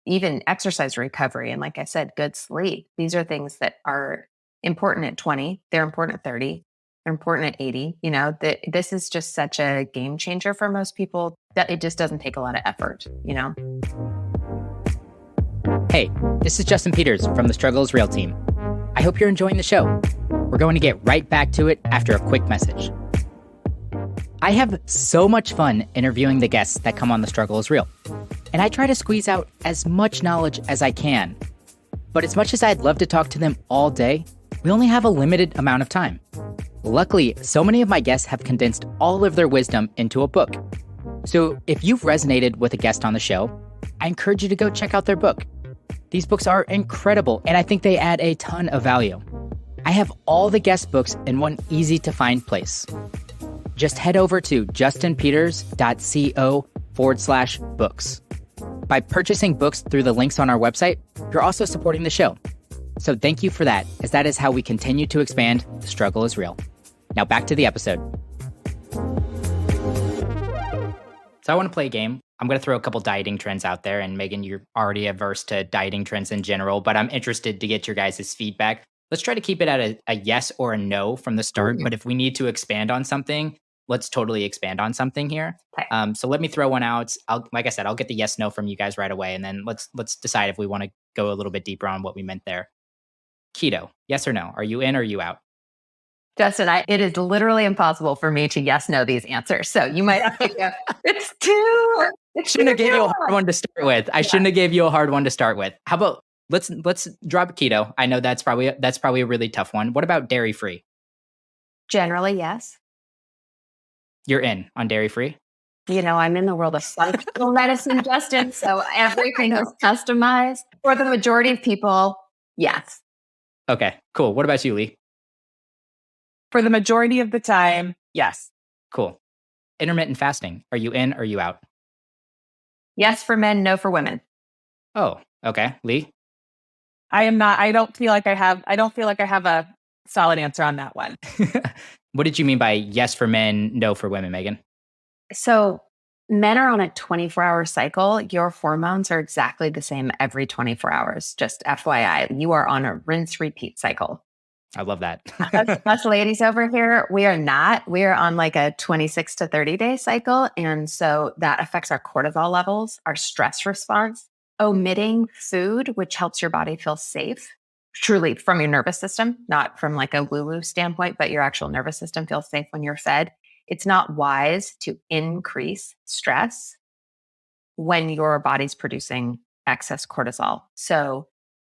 even exercise recovery. And like I said, good sleep. These are things that are important at 20. They're important at 30. They're important at 80. This is just such a game changer for most people that it just doesn't take a lot of effort. Hey, this is Justin Peters from the Struggle is Real team. I hope you're enjoying the show. We're going to get right back to it after a quick message. I have so much fun interviewing the guests that come on The Struggle is Real, and I try to squeeze out as much knowledge as I can. But as much as I'd love to talk to them all day, we only have a limited amount of time. Luckily, so many of my guests have condensed all of their wisdom into a book. So if you've resonated with a guest on the show, I encourage you to go check out their book. These books are incredible, and I think they add a ton of value. I have all the guest books in one easy-to-find place. Just head over to justinpeters.co/books. By purchasing books through the links on our website, you're also supporting the show. So thank you for that, as that is how we continue to expand The Struggle is Real. Now back to the episode. So I want to play a game. I'm going to throw a couple dieting trends out there. And Megan, you're already averse to dieting trends in general, but I'm interested to get your guys' feedback. Let's try to keep it at a yes or a no from the start. But if we need to expand on something, let's totally expand on something here. Okay. So let me throw one out. Like I said, I'll get the yes, no from you guys right away. And then let's decide if we want to go a little bit deeper on what we meant there. Keto, yes or no? Are you in or are you out? Justin, it is literally impossible for me to yes, no these answers. So you might have to go, it's too. Shouldn't have gave you a hard one to start with. I shouldn't have gave you a hard one to start with. How about let's drop keto. I know that's probably a really tough one. What about dairy free? Generally, yes. You're in on dairy free? I'm in the world of functional medicine, Justin. So everything is customized. For the majority of people, yes. Okay, cool. What about you, Lee? For the majority of the time, yes. Cool. Intermittent fasting. Are you in or are you out? Yes for men, no for women. Oh, okay. Lee? I am not. I don't feel like I have a solid answer on that one. What did you mean by yes for men, no for women, Megan? So men are on a 24-hour cycle. Your hormones are exactly the same every 24 hours. Just FYI, you are on a rinse repeat cycle. I love that. Us ladies over here, we are not. We are on like a 26 to 30 day cycle. And so that affects our cortisol levels, our stress response, omitting food, which helps your body feel safe, truly from your nervous system, not from like a woo-woo standpoint, but your actual nervous system feels safe when you're fed. It's not wise to increase stress when your body's producing excess cortisol. So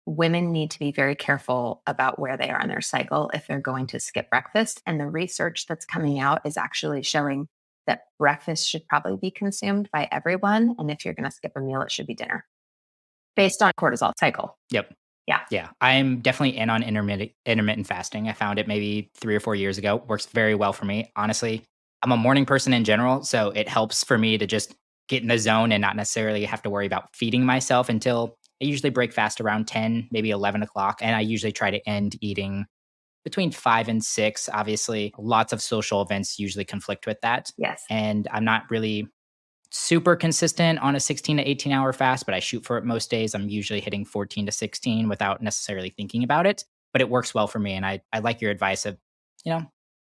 women need to be very careful about where they are in their cycle if they're going to skip breakfast. And the research that's coming out is actually showing that breakfast should probably be consumed by everyone. And if you're going to skip a meal, it should be dinner based on cortisol cycle. Yep. Yeah. Yeah. I'm definitely in on intermittent fasting. I found it maybe 3 or 4 years ago. Works very well for me. Honestly, I'm a morning person in general. So it helps for me to just get in the zone and not necessarily have to worry about feeding myself until I usually break fast around 10, maybe 11 o'clock. And I usually try to end eating between 5 and 6. Obviously, lots of social events usually conflict with that. Yes. And I'm not really super consistent on a 16 to 18 hour fast, but I shoot for it most days. I'm usually hitting 14 to 16 without necessarily thinking about it, but it works well for me. And I like your advice of,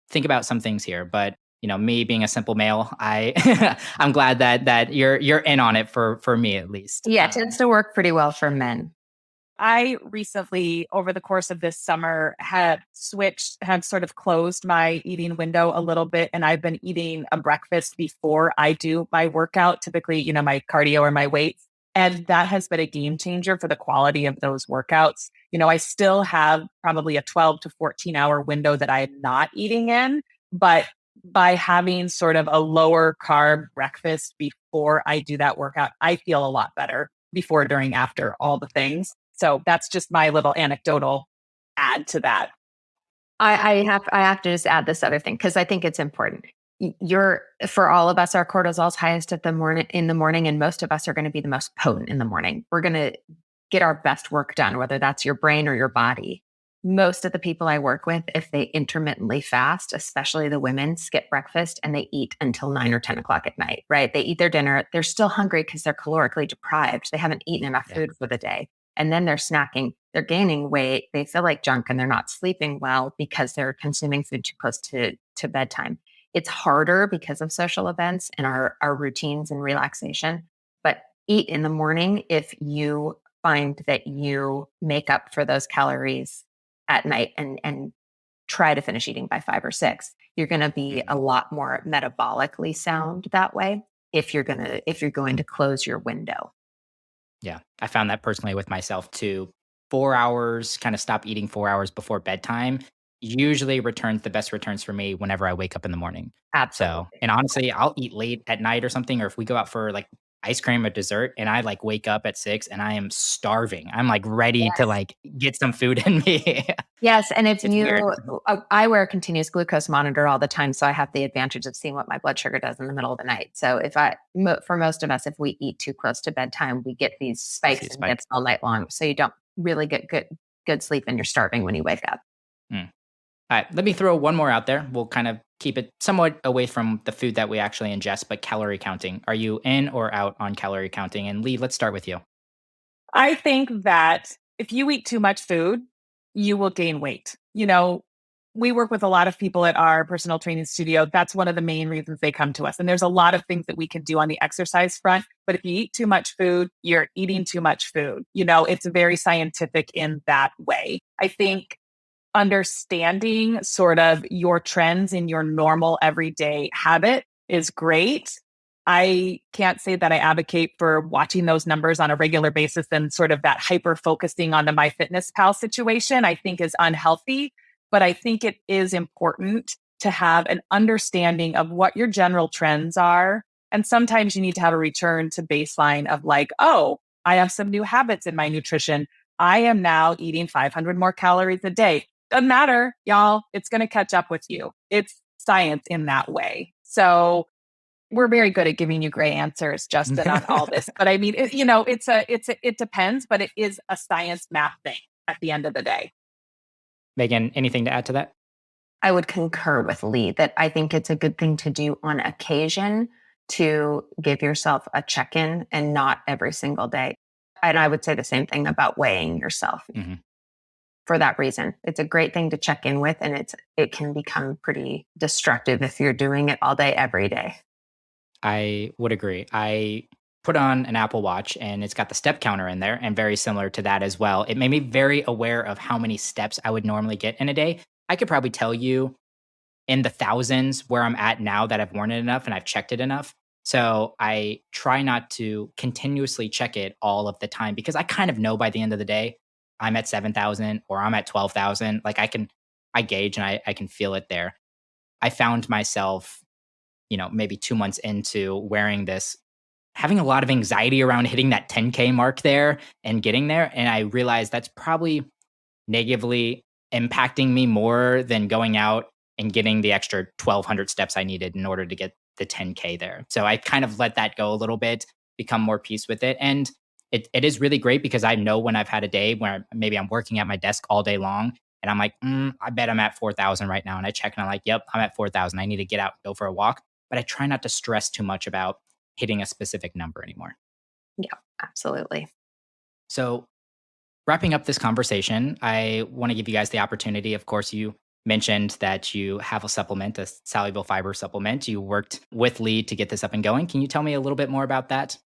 think about some things here. But, me being a simple male, I'm glad that you're in on it for me at least. Yeah, it tends to work pretty well for men. I recently, over the course of this summer, had sort of closed my eating window a little bit. And I've been eating a breakfast before I do my workout, typically, my cardio or my weights. And that has been a game changer for the quality of those workouts. I still have probably a 12 to 14 hour window that I'm not eating in, but by having sort of a lower carb breakfast before I do that workout, I feel a lot better before, during, after, all the things. So that's just my little anecdotal add to that. I have to just add this other thing because I think it's important. For all of us, our cortisol's highest in the morning, and most of us are going to be the most potent in the morning. We're going to get our best work done, whether that's your brain or your body. Most of the people I work with, if they intermittently fast, especially the women, skip breakfast and they eat until 9 or 10 o'clock at night, right? They eat their dinner. They're still hungry because they're calorically deprived. They haven't eaten enough food for the day. And then they're snacking, they're gaining weight, they feel like junk, and they're not sleeping well because they're consuming food too close to bedtime. It's harder because of social events and our routines and relaxation, but eat in the morning if you find that you make up for those calories at night and try to finish eating by 5 or 6. You're going to be a lot more metabolically sound that way if you're going to close your window. Yeah, I found that personally with myself too. 4 hours, kind of stop eating 4 hours before bedtime, usually returns the best returns for me whenever I wake up in the morning. Absolutely. So, and honestly, I'll eat late at night or something, or if we go out for like ice cream or dessert and I like wake up at 6 and I am starving. I'm like ready to like get some food in me. Yes. And if It's weird. I wear a continuous glucose monitor all the time. So I have the advantage of seeing what my blood sugar does in the middle of the night. So for most of us, if we eat too close to bedtime, we get these spikes and dips all night long. So you don't really get good sleep and you're starving when you wake up. All right, let me throw one more out there. We'll kind of keep it somewhat away from the food that we actually ingest, but calorie counting. Are you in or out on calorie counting? And Lee, let's start with you. I think that if you eat too much food, you will gain weight. We work with a lot of people at our personal training studio. That's one of the main reasons they come to us. And there's a lot of things that we can do on the exercise front. But if you eat too much food, you're eating too much food. It's very scientific in that way. I think understanding sort of your trends in your normal everyday habit is great. I can't say that I advocate for watching those numbers on a regular basis and sort of that hyper focusing on the MyFitnessPal situation, I think is unhealthy. But I think it is important to have an understanding of what your general trends are. And sometimes you need to have a return to baseline of like, oh, I have some new habits in my nutrition. I am now eating 500 more calories a day. Doesn't matter, y'all. It's going to catch up with you. It's science in that way. So we're very good at giving you gray answers, Justin, on all this. But I mean, it depends, but it is a science math thing at the end of the day. Megan, anything to add to that? I would concur with Lee that I think it's a good thing to do on occasion to give yourself a check-in and not every single day. And I would say the same thing about weighing yourself. Mm-hmm. For that reason, it's a great thing to check in with, and it can become pretty destructive if you're doing it all day, every day. I would agree. I put on an Apple Watch and it's got the step counter in there, and very similar to that as well. It made me very aware of how many steps I would normally get in a day. I could probably tell you in the thousands where I'm at now that I've worn it enough and I've checked it enough. So I try not to continuously check it all of the time because I kind of know by the end of the day, I'm at 7,000 or I'm at 12,000. Like I gauge and I can feel it there. I found myself, maybe 2 months into wearing this, having a lot of anxiety around hitting that 10K mark there and getting there. And I realized that's probably negatively impacting me more than going out and getting the extra 1,200 steps I needed in order to get the 10K there. So I kind of let that go a little bit, become more peace with it. And it is really great because I know when I've had a day where maybe I'm working at my desk all day long and I'm like, I bet I'm at 4,000 right now. And I check and I'm like, yep, I'm at 4,000. I need to get out and go for a walk. But I try not to stress too much about hitting a specific number anymore. Yeah, absolutely. So wrapping up this conversation, I want to give you guys the opportunity. Of course, you mentioned that you have a supplement, a soluble fiber supplement. You worked with Lee to get this up and going. Can you tell me a little bit more about that?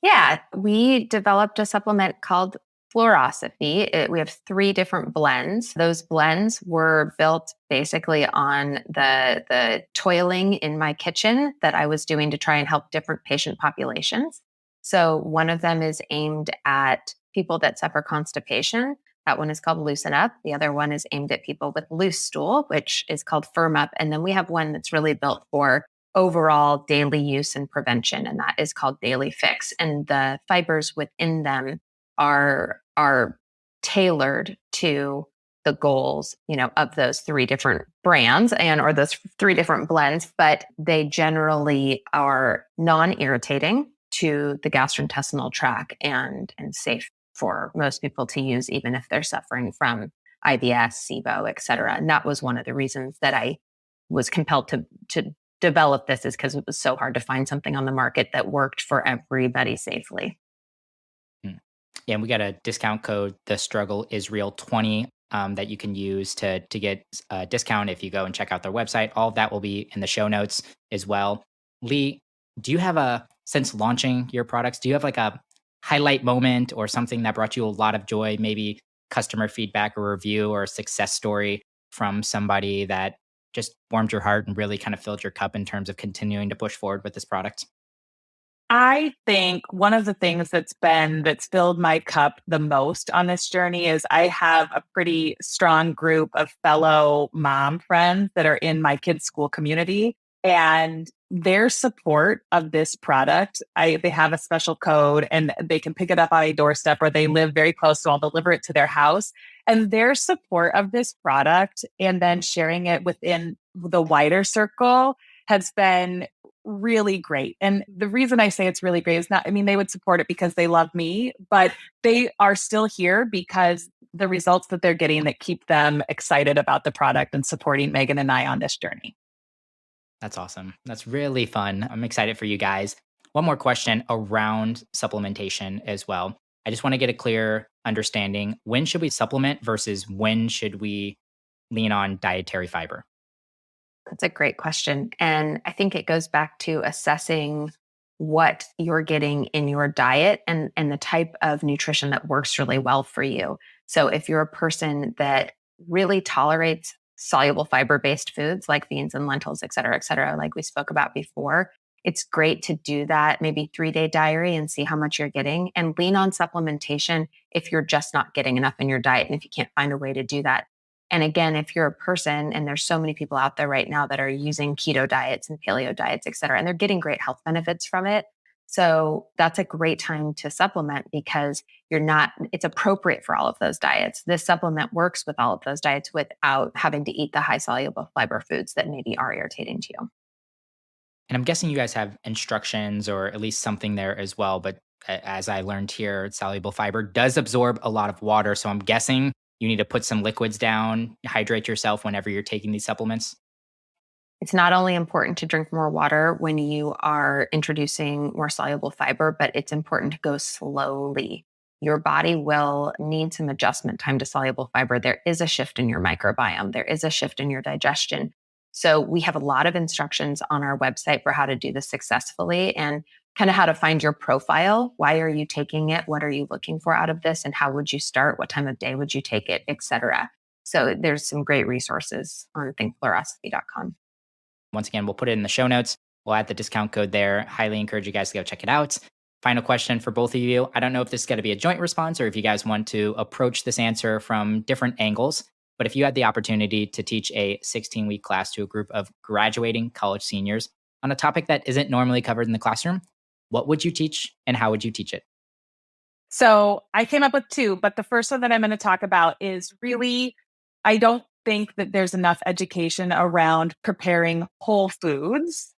Yeah, we developed a supplement called Florasophy. We have 3 different blends. Those blends were built basically on the toiling in my kitchen that I was doing to try and help different patient populations. So one of them is aimed at people that suffer constipation. That one is called Loosen Up. The other one is aimed at people with loose stool, which is called Firm Up. And then we have one that's really built for overall daily use and prevention, and that is called Daily Fix. And the fibers within them are tailored to the goals, of those 3 different brands or those 3 different blends, but they generally are non-irritating to the gastrointestinal tract and safe for most people to use, even if they're suffering from IBS, SIBO, et cetera. And that was one of the reasons that I was compelled to develop this, is because it was so hard to find something on the market that worked for everybody safely. Yeah, and we got a discount code, the struggle is real 20, that you can use to get a discount if you go and check out their website. All of that will be in the show notes as well. Lee, do you have since launching your products, do you have like a highlight moment or something that brought you a lot of joy, maybe customer feedback or review or a success story from somebody that just warmed your heart and really kind of filled your cup in terms of continuing to push forward with this product? I think one of the things that's filled my cup the most on this journey is I have a pretty strong group of fellow mom friends that are in my kids' school community, and their support of this product, they have a special code and they can pick it up on a doorstep, or they live very close, so I'll deliver it to their house. And their support of this product and then sharing it within the wider circle has been really great. And the reason I say it's really great is not, I mean, they would support it because they love me, but they are still here because the results that they're getting that keep them excited about the product and supporting Megan and I on this journey. That's awesome. That's really fun. I'm excited for you guys. One more question around supplementation as well. I just want to get a clear understanding. When should we supplement versus when should we lean on dietary fiber? That's a great question. And I think it goes back to assessing what you're getting in your diet and the type of nutrition that works really well for you. So if you're a person that really tolerates soluble fiber-based foods like beans and lentils, et cetera, like we spoke about before, it's great to do that maybe 3-day diary and see how much you're getting, and lean on supplementation if you're just not getting enough in your diet and if you can't find a way to do that. And again, if you're a person, and there's so many people out there right now that are using keto diets and paleo diets, et cetera, and they're getting great health benefits from it. So that's a great time to supplement because it's appropriate for all of those diets. This supplement works with all of those diets without having to eat the high soluble fiber foods that maybe are irritating to you. And I'm guessing you guys have instructions or at least something there as well. But as I learned here, soluble fiber does absorb a lot of water. So I'm guessing you need to put some liquids down, hydrate yourself whenever you're taking these supplements. It's not only important to drink more water when you are introducing more soluble fiber, but it's important to go slowly. Your body will need some adjustment time to soluble fiber. There is a shift in your microbiome. There is a shift in your digestion. So we have a lot of instructions on our website for how to do this successfully and kind of how to find your profile. Why are you taking it? What are you looking for out of this? And how would you start? What time of day would you take it, et cetera. So there's some great resources on thinkflorasophy.com. Once again, we'll put it in the show notes. We'll add the discount code there. Highly encourage you guys to go check it out. Final question for both of you. I don't know if this is going to be a joint response or if you guys want to approach this answer from different angles. But if you had the opportunity to teach a 16-week class to a group of graduating college seniors on a topic that isn't normally covered in the classroom, what would you teach and how would you teach it? So I came up with two, but the first one that I'm going to talk about is really, I don't think that there's enough education around preparing whole foods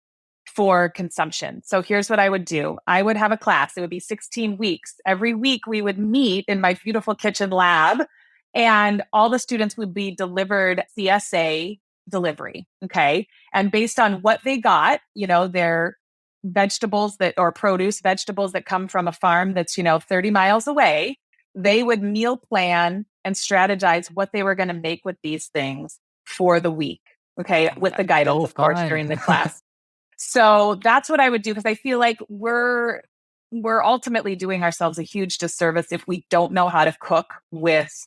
for consumption. So here's what I would do. I would have a class. It would be 16 weeks. Every week we would meet in my beautiful kitchen lab and all the students would be delivered CSA delivery. Okay. And based on what they got, their vegetables vegetables that come from a farm that's, 30 miles away, they would meal plan and strategize what they were going to make with these things for the week. Okay. With the guidance, of course, during the class. So that's what I would do, because I feel like we're ultimately doing ourselves a huge disservice if we don't know how to cook with,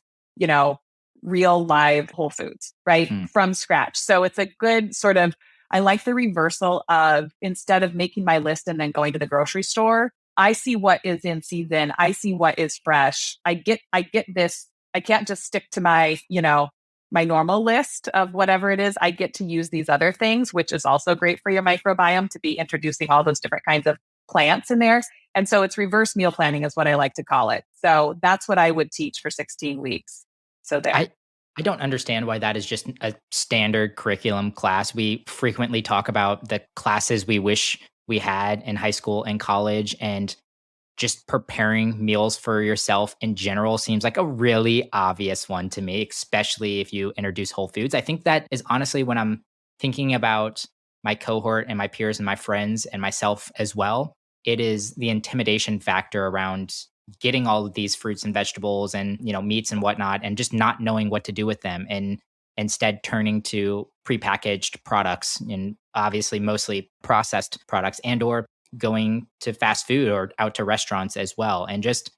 real live whole foods, right? From scratch. So it's a good sort of, I like the reversal of, instead of making my list and then going to the grocery store, I see what is in season. I see what is fresh. I get this. I can't just stick to my, my normal list of whatever it is. I get to use these other things, which is also great for your microbiome, to be introducing all those different kinds of plants in there. And so it's reverse meal planning is what I like to call it. So that's what I would teach for 16 weeks. So there. I don't understand why that is just a standard curriculum class. We frequently talk about the classes we wish we had in high school and college, and just preparing meals for yourself in general seems like a really obvious one to me, especially if you introduce whole foods. I think that is honestly when I'm thinking about my cohort and my peers and my friends and myself as well, it is the intimidation factor around getting all of these fruits and vegetables and, meats and whatnot, and just not knowing what to do with them, and instead turning to prepackaged products, and obviously mostly processed products, and or going to fast food or out to restaurants as well, and just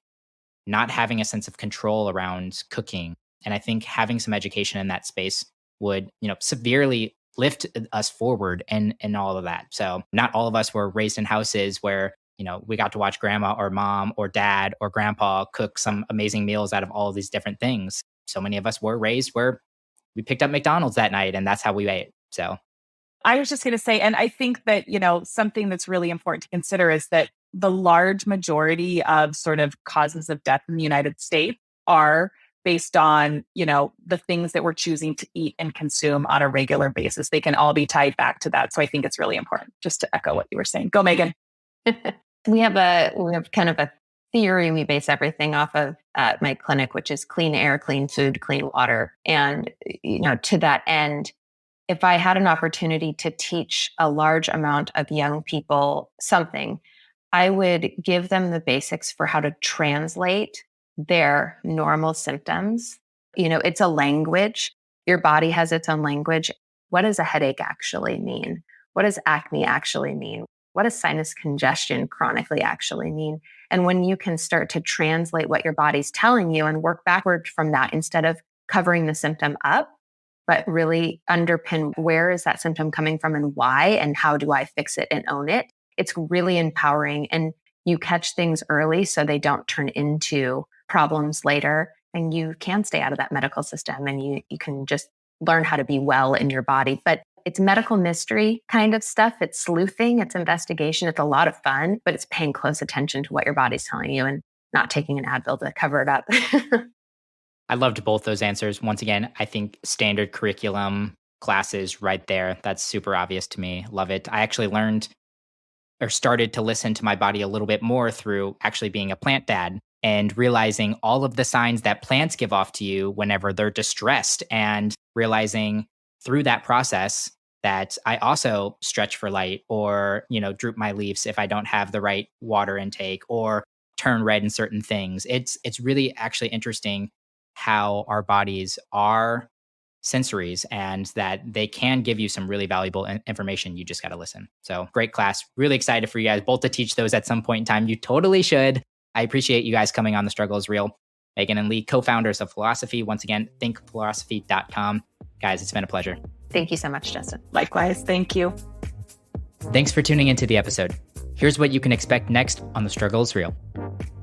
not having a sense of control around cooking. And I think having some education in that space would, severely lift us forward and all of that. So not all of us were raised in houses where, we got to watch grandma or mom or dad or grandpa cook some amazing meals out of all of these different things. So many of us were raised where we picked up McDonald's that night and that's how we ate. So I was just going to say, and I think that, something that's really important to consider is that the large majority of sort of causes of death in the United States are based on, the things that we're choosing to eat and consume on a regular basis. They can all be tied back to that. So I think it's really important, just to echo what you were saying. Go, Megan. We have kind of a theory we base everything off of at my clinic, which is clean air, clean food, clean water. And, to that end, if I had an opportunity to teach a large amount of young people something, I would give them the basics for how to translate their normal symptoms. It's a language. Your body has its own language. What does a headache actually mean? What does acne actually mean? What does sinus congestion chronically actually mean? And when you can start to translate what your body's telling you and work backward from that, instead of covering the symptom up, but really underpin where is that symptom coming from and why, and how do I fix it and own it? It's really empowering, and you catch things early so they don't turn into problems later, and you can stay out of that medical system, and you can just learn how to be well in your body. But it's medical mystery kind of stuff. It's sleuthing, it's investigation. It's a lot of fun, but it's paying close attention to what your body's telling you and not taking an Advil to cover it up. I loved both those answers. Once again, I think standard curriculum classes right there. That's super obvious to me. Love it. I actually learned or started to listen to my body a little bit more through actually being a plant dad and realizing all of the signs that plants give off to you whenever they're distressed, and realizing through that process that I also stretch for light, or, droop my leaves if I don't have the right water intake, or turn red in certain things. It's really actually interesting how our bodies are sensories, and that they can give you some really valuable information. You just got to listen. So great class. Really excited for you guys both to teach those at some point in time. You totally should. I appreciate you guys coming on The Struggle is Real. Megan and Lee, co-founders of Florasophy. Once again, thinkflorasophy.com. Guys, it's been a pleasure. Thank you so much, Justin. Likewise. Thank you. Thanks for tuning into the episode. Here's what you can expect next on The Struggle is Real.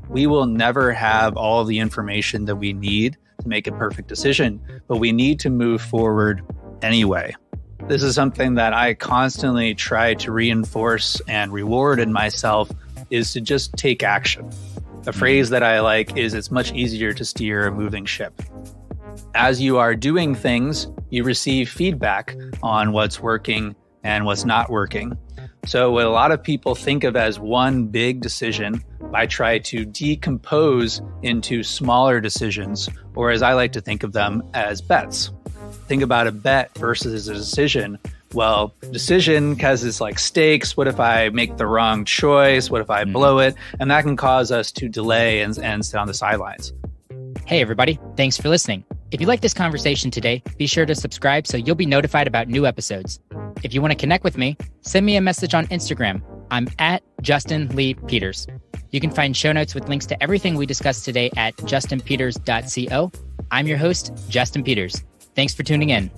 We will never have all of the information that we need to make a perfect decision, but we need to move forward anyway. This is something that I constantly try to reinforce and reward in myself, is to just take action. A phrase that I like is, it's much easier to steer a moving ship. As you are doing things, you receive feedback on what's working and what's not working. So what a lot of people think of as one big decision, I try to decompose into smaller decisions, or as I like to think of them, as bets. Think about a bet versus a decision. Well, decision has this like stakes. What if I make the wrong choice? What if I blow it? And that can cause us to delay and sit on the sidelines. Hey, everybody. Thanks for listening. If you like this conversation today, be sure to subscribe so you'll be notified about new episodes. If you want to connect with me, send me a message on Instagram. I'm at Justin Lee Peters. You can find show notes with links to everything we discussed today at justinpeters.co. I'm your host, Justin Peters. Thanks for tuning in.